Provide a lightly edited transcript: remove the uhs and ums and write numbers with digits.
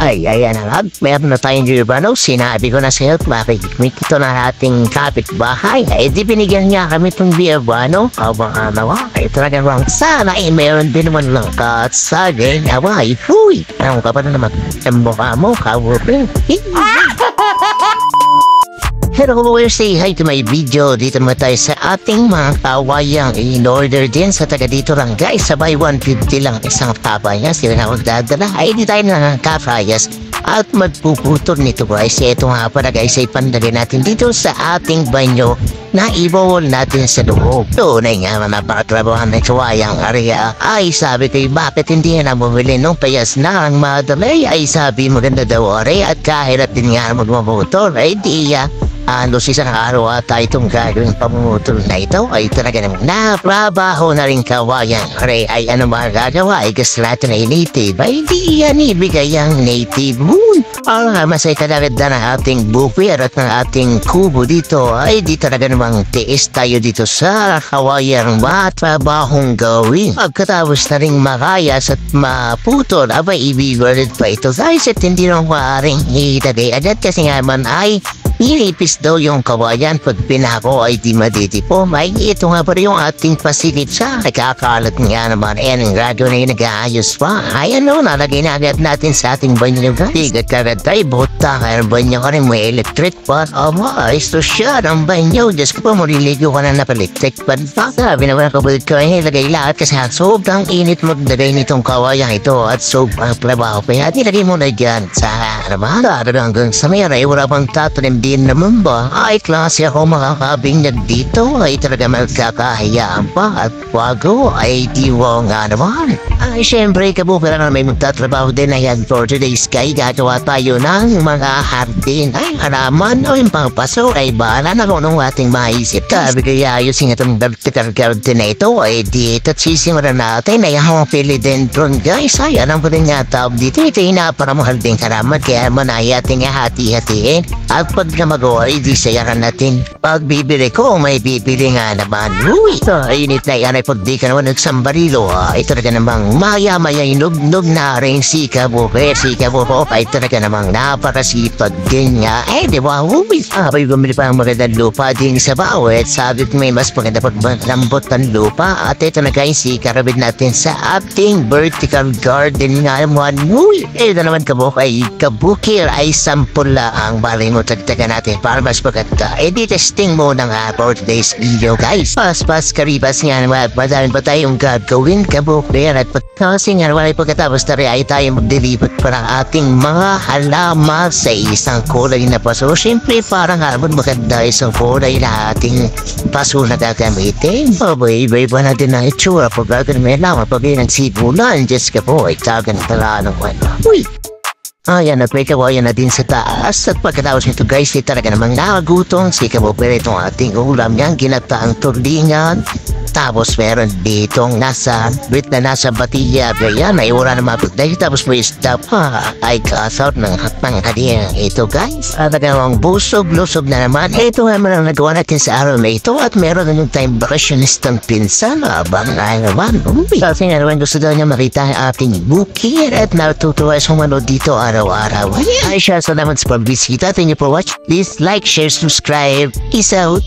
Ay, ayan na nga. Meron na tayong Urbano. Sinabi ko na sa'yo, makikimik ito na ating kapitbahay. Ay, di binigyan niya kami itong Urbano. Mga nawa. Ay, talaga bang sana ay meron din naman lang katsagay. Away, huy. Anong ka pa na naman? Ang mukha mo, kawupin. Hello, say hi to my video. Dito naman tayo sa ating mga kawayang in-order din sa taga dito lang guys. Sabay 150 lang isang papayas. Sila na magdadala. Ay, di tayo na kapayas at magpuputol nito guys. Ito nga para guys ay pandali natin dito sa ating banyo na ibawal natin sa loob. Tunay nga napakatrabahan ng kawayang area. Ay, sabi ko, bakit hindi na bumili nung payas na ang madalay? Ay, sabi maganda daw ore at kahirap din nga magmamutol. Ay, diya. Halos isang araw ata itong gagawing pamutol na ito ay talaga namang naprabaho na rin kawayan. Kaya ay ano magagawa ay gusto natin ay native. Ay di yan ibigay ang native moon. Masay kalagad na ng ating bufer at ng ating kubo dito. Ay di talaga namang tiis tayo dito sa kawayan matrabahong gawin. Pagkatapos na rin makayas at maputol, abay ibigay pa ito. Guys, at hindi nang maaaring itagay agad kasi nga man ay nilipis daw yung kawayan pag pinako ay di maditipo. May ito nga pa rin yung ating pasilip sa nakakalat nga naman. Ang radyo na yung nag-aayos pa. Ay ano, nalagay na agad natin sa ating banyo guys. Tigat kagad tayo, buta kaya banyo ka rin may electric pan. Ito siya ng banyo. Diyos ko pa, muliligo ka na napal-electric pan pa. Sabi naman kabulit ko ay nilagay lahat kasi sobrang init maglagay nitong kawayan ito at sobrang trabaho. Kaya nilagay mo na dyan sa armada. Hanggang sa mayroon ay wala pang tatanim din naman ba? Ay, klase ako makakabinyag dito. Ay, talaga magkakahayaan pa. At wago ay diwa nga naman. Ay, syempre, kabukira na may magtatrabaho din na yan for today's guy. Gagawa tayo ng mga hardin. Ay, haraman o yung pangpaso. Ay, bahala na kung anong ating maisip. Sabi kaya ayusin itong vertical garden na ito. Ay, dito at sisimulan natin. Ay, ang philodendron guys. Ay, alam ko rin nga tawag dito. Ito yung naparamahal din haraman. Kaya manaya ating hati-hatiin. At pag na magawa, hindi sayaran natin. Pag bibili ko, may bibili nga naman. Uy, init na yan ay pag di ka naman nagsambarilo. Ay talaga namang maya-maya inug-nug na rin si Kabuke. Si Kabuke ay talaga namang naparasipag din nga. Eh, di ba? Uy, abay bumili pa ang magandang lupa din sa bawat. Sabi ko may mas maganda pag lambot ng lupa. At ito na guys, ikarabid natin sa ating vertical garden nga naman. Uy, ito naman Kabukir ay sampul ang bali mo tagtaga natin para mas maganda. Di testing mo na nga for today's video guys. Pas karibas nga naman madami pa tayong gagawin Kabukir at kasi nga naman ay pagkatapos na rin ay tayo magdilibot para ating mga halaman sa isang kulay na paso. Siyempre parang habang maganda isang kulay na ating paso na gagamitin. Babay ba natin ang itsura pag gagawin naman pag yun ang sibulan. Diyos ka po ay tagan tala ng wala. Uy! Ayan, at may kawayan na din sa taas. At pagkatapos nito guys, talaga namang nakagutong si Kabukir itong ating ulam niyang ginataang tulingan. Tapos meron ditong nasa batiya. Ganyan, ay wala na mapagday. Tapos may stop ay kasort ng hatang kaniyang ito guys. At nagawang busog-lusog na naman. Ito naman ang nagawa natin sa araw na ito. At meron na yung time vacationistang pinsan. Abang ay naman. Kasi nga naman gusto daw niya makita ang ating bukir. At natutuwa sa manood dito araw-araw. Ay siya, salamat sa pagbisita. Thank you for watching. Please like, share, subscribe. Peace out.